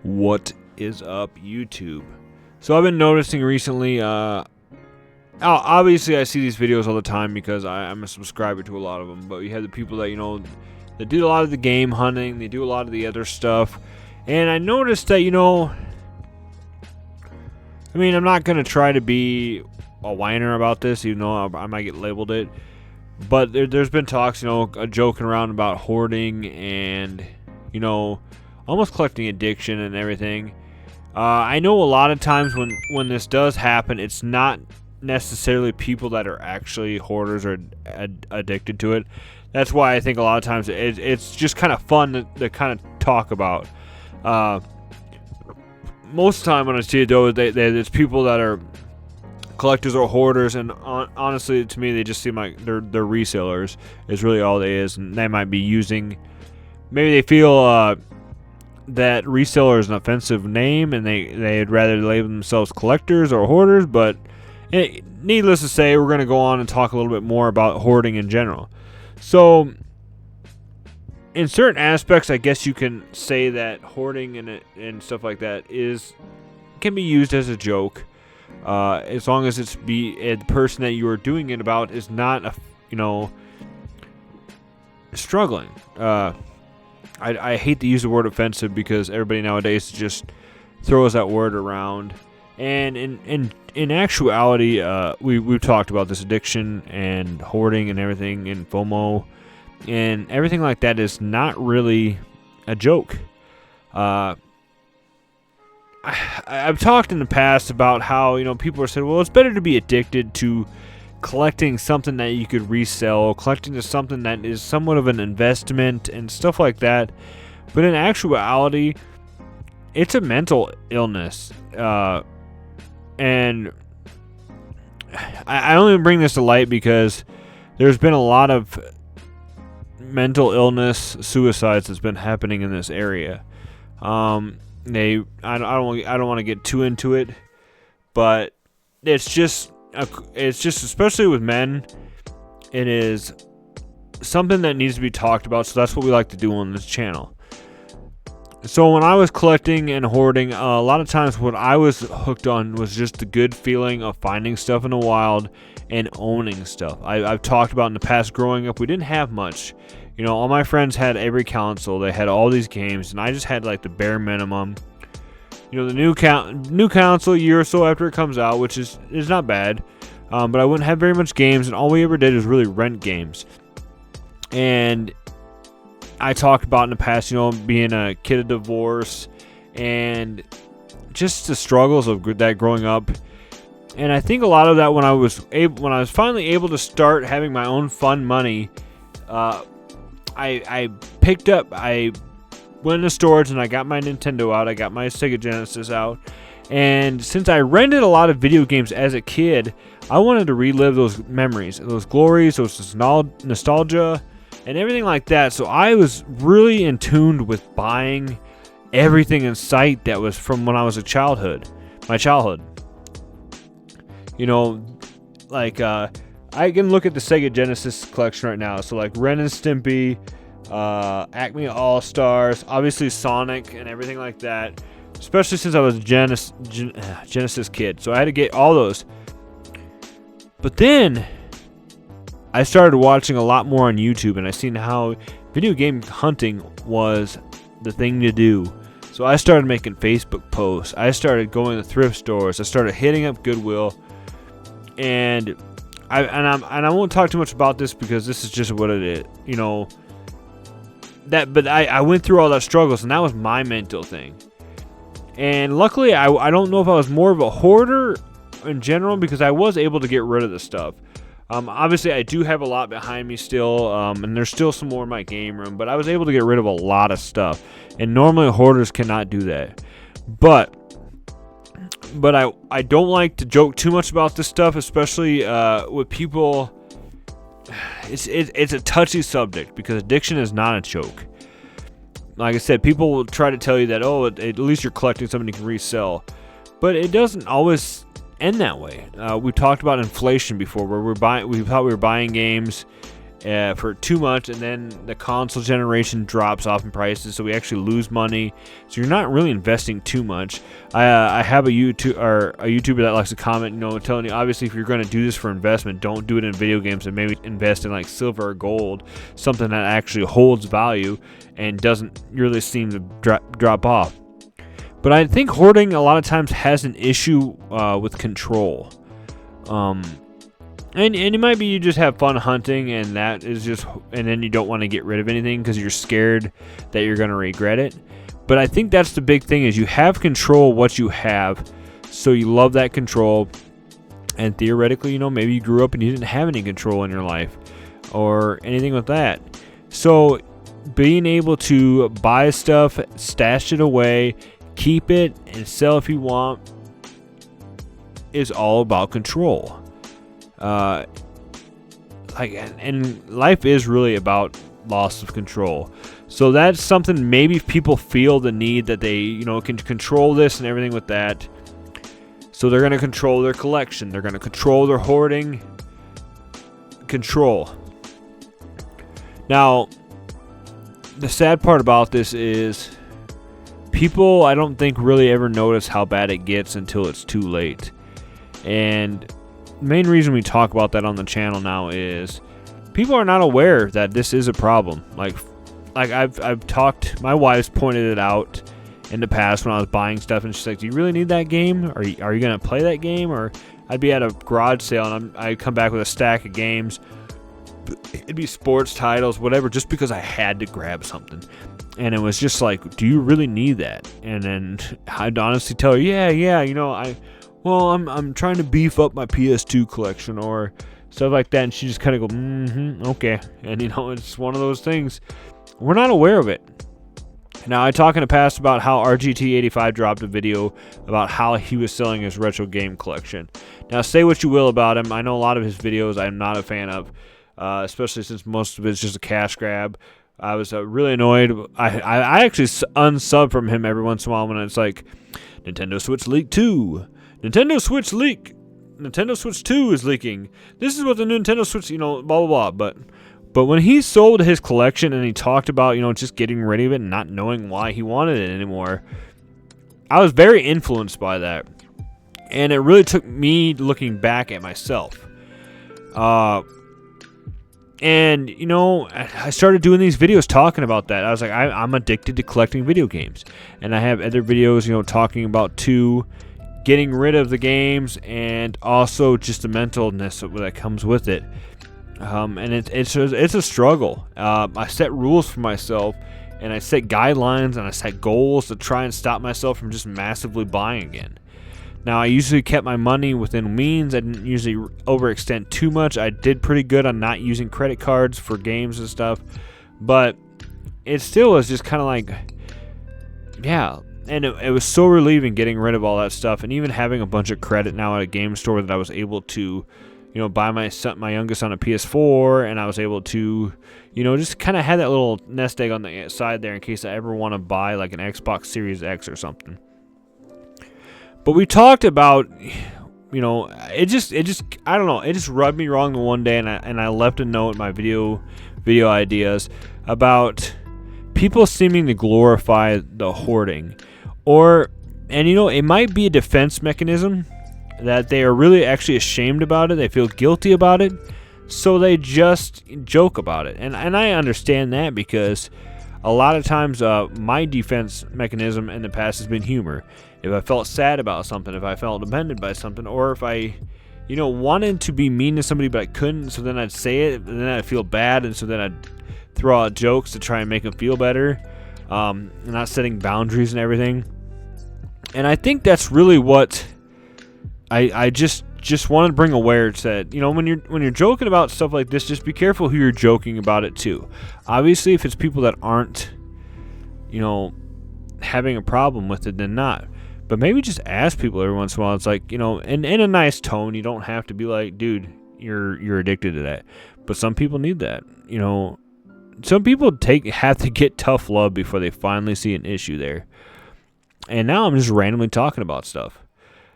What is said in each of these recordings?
What is up, YouTube? So I've been noticing recently, obviously I see these videos all the time because I'm a subscriber to a lot of them, but you have the people that, that do a lot of the game hunting, they do a lot of the other stuff, and I noticed that, I'm not going to try to be a whiner about this, even though I might get labeled it, but there's been talks, joking around about hoarding and, almost collecting addiction and everything. I know a lot of times when this does happen, it's not necessarily people that are actually hoarders or addicted to it. That's why I think a lot of times it's just kind of fun to kind of talk about. Most of the time when I see it, though, it's people that are collectors or hoarders, and honestly, to me, they just seem like they're resellers is really all they is, and they might be using. Maybe they feel that reseller is an offensive name, and they'd rather label themselves collectors or hoarders. But needless to say, we're going to go on and talk a little bit more about hoarding in general. So, in certain aspects, I guess you can say that hoarding and stuff like that can be used as a joke, as long as the person that you are doing it about is not struggling. I hate to use the word offensive because everybody nowadays just throws that word around. And in actuality, we've talked about this addiction and hoarding and everything, and FOMO and everything like that is not really a joke. I've talked in the past about how people are saying, well, it's better to be addicted to collecting something that you could resell, collecting to something that is somewhat of an investment and stuff like that. But in actuality, it's a mental illness. And I only bring this to light because there's been a lot of mental illness, suicides that's been happening in this area. I don't want to get too into it, but it's just especially with men, it is something that needs to be talked about. So that's what we like to do on this channel. So when I was collecting and hoarding, a lot of times what I was hooked on was just the good feeling of finding stuff in the wild and owning stuff. I've talked about in the past, growing up, we didn't have much. All my friends had every console. They had all these games, and I just had like the bare minimum. The new console a year or so after it comes out, which is not bad, but I wouldn't have very much games, and all we ever did was really rent games. And I talked about in the past, being a kid of divorce and just the struggles of that growing up. And I think a lot of that when I was finally able to start having my own fun money, I went into storage and I got my Nintendo out, I got my Sega Genesis out, and since I rented a lot of video games as a kid, I wanted to relive those memories, those glories, those nostalgia, and everything like that. So I was really in tune with buying everything in sight that was from when I was my childhood. I can look at the Sega Genesis collection right now. So like Ren and Stimpy, Acme All-Stars, obviously Sonic and everything like that, especially since I was a Genesis kid, so I had to get all those. But then I started watching a lot more on YouTube, and I seen how video game hunting was the thing to do. So I started making Facebook posts, I started going to thrift stores, I started hitting up Goodwill, and I won't talk too much about this because this is just what it is, But I went through all that struggles, and that was my mental thing. And luckily, I don't know if I was more of a hoarder in general, because I was able to get rid of the stuff. Obviously, I do have a lot behind me still, and there's still some more in my game room, but I was able to get rid of a lot of stuff. And normally, hoarders cannot do that. But I don't like to joke too much about this stuff, especially with people. It's a touchy subject because addiction is not a joke. Like I said, people will try to tell you that, at least you're collecting something you can resell, but it doesn't always end that way. We talked about inflation before, where we thought we were buying games, for too much, and then the console generation drops off in prices, so we actually lose money. So you're not really investing too much. I have a YouTuber that likes to comment, telling you, obviously, if you're going to do this for investment, don't do it in video games, and maybe invest in like silver or gold, something that actually holds value and doesn't really seem to drop off. But I think hoarding a lot of times has an issue with control. And it might be you just have fun hunting, and then you don't want to get rid of anything because you're scared that you're going to regret it. But I think that's the big thing, is you have control of what you have, so you love that control. And theoretically, maybe you grew up and you didn't have any control in your life or anything with that. So being able to buy stuff, stash it away, keep it, and sell if you want is all about control. And life is really about loss of control. So that's something maybe people feel the need that they, can control this and everything with that. So they're going to control their collection. They're going to control their hoarding. Control. Now, the sad part about this is people, I don't think, really ever notice how bad it gets until it's too late. And the main reason we talk about that on the channel now is people are not aware that this is a problem. Like I've talked, my wife's pointed it out in the past when I was buying stuff, and she's like, do you really need that game? Are you going to play that game? Or I'd be at a garage sale and I'd come back with a stack of games. It'd be sports titles, whatever, just because I had to grab something. And it was just like, do you really need that? And then I'd honestly tell her, yeah, I'm trying to beef up my PS2 collection or stuff like that. And she just kind of go, okay. And, it's one of those things. We're not aware of it. Now, I talked in the past about how RGT85 dropped a video about how he was selling his retro game collection. Now, say what you will about him. I know a lot of his videos I'm not a fan of, especially since most of it's just a cash grab. I was really annoyed. I actually unsub from him every once in a while when it's like, Nintendo Switch leak 2. Nintendo Switch leak. Nintendo Switch 2 is leaking. This is what the Nintendo Switch, blah, blah, blah. But when he sold his collection and he talked about, just getting rid of it and not knowing why he wanted it anymore, I was very influenced by that. And it really took me looking back at myself. And, I started doing these videos talking about that. I was like, I'm addicted to collecting video games. And I have other videos, talking about, too, getting rid of the games and also just the mentalness that comes with it. And it's a struggle. I set rules for myself, and I set guidelines, and I set goals to try and stop myself from just massively buying again. Now, I usually kept my money within means. I didn't usually overextend too much. I did pretty good on not using credit cards for games and stuff. But it still was just kind of like, yeah. And it was so relieving getting rid of all that stuff. And even having a bunch of credit now at a game store that I was able to, buy my youngest on a PS4. And I was able to, just kind of have that little nest egg on the side there in case I ever want to buy like an Xbox Series X or something. But we talked about, it just I don't know, it just rubbed me wrong the one day, and I left a note in my video ideas about people seeming to glorify the hoarding, and it might be a defense mechanism that they are really actually ashamed about it. They feel guilty about it, so they just joke about it, and I understand that because a lot of times my defense mechanism in the past has been humor. If I felt sad about something, if I felt offended by something, or if I, wanted to be mean to somebody but I couldn't, so then I'd say it, and then I'd feel bad, and so then I'd throw out jokes to try and make them feel better, not setting boundaries and everything. And I think that's really what I just wanted to bring awareness that, when you're joking about stuff like this, just be careful who you're joking about it to. Obviously, if it's people that aren't, having a problem with it, then not. But maybe just ask people every once in a while. It's like, in a nice tone. You don't have to be like, dude, you're addicted to that. But some people need that. Some people have to get tough love before they finally see an issue there. And now I'm just randomly talking about stuff,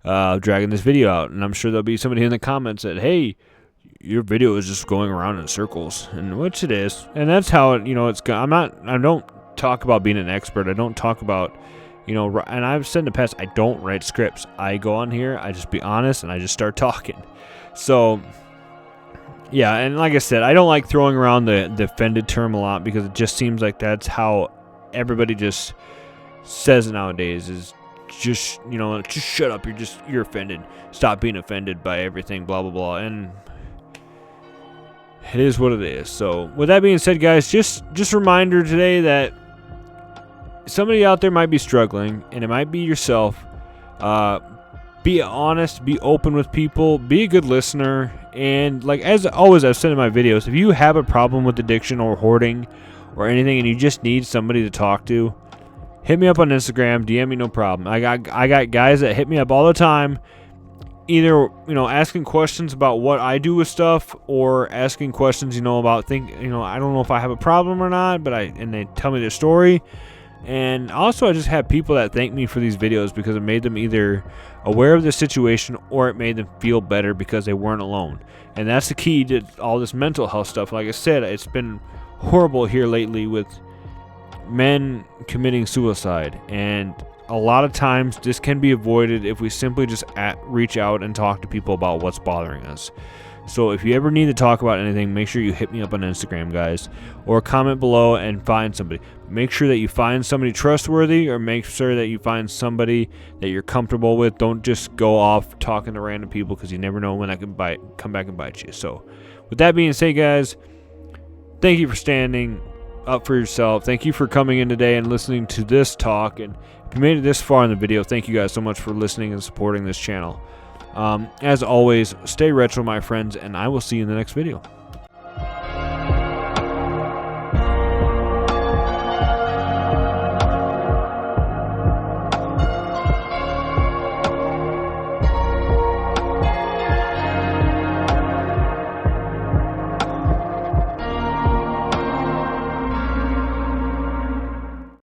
dragging this video out, and I'm sure there'll be somebody in the comments that, hey, your video is just going around in circles, and which it is, and that's how it, it's. I don't talk about being an expert. I don't talk about, and I've said in the past, I don't write scripts. I go on here, I just be honest, and I just start talking. So, yeah, and like I said, I don't like throwing around the offended term a lot because it just seems like that's how everybody just says it nowadays is just, just shut up. You're offended. Stop being offended by everything, blah, blah, blah. And it is what it is. So with that being said, guys, just a reminder today that somebody out there might be struggling, and it might be yourself. Be honest, be open with people, be a good listener, and like as always I've said in my videos, if you have a problem with addiction or hoarding or anything and you just need somebody to talk to, hit me up on Instagram, DM me, no problem. I got guys that hit me up all the time, either asking questions about what I do with stuff, or asking questions about I don't know if I have a problem or not, but and they tell me their story. And also I just have people that thank me for these videos because it made them either aware of the situation or it made them feel better because they weren't alone. And that's the key to all this mental health stuff. Like I said, it's been horrible here lately with men committing suicide, and a lot of times this can be avoided if we simply just reach out and talk to people about what's bothering us. So if you ever need to talk about anything, make sure you hit me up on Instagram, guys, or comment below and find somebody. Make sure that you find somebody trustworthy, or make sure that you find somebody that you're comfortable with. Don't just go off talking to random people, because you never know when that can come back and bite you. So with that being said, guys, thank you for standing up for yourself. Thank you for coming in today and listening to this talk. And if you made it this far in the video, thank you guys so much for listening and supporting this channel. As always, stay retro, my friends, and I will see you in the next video.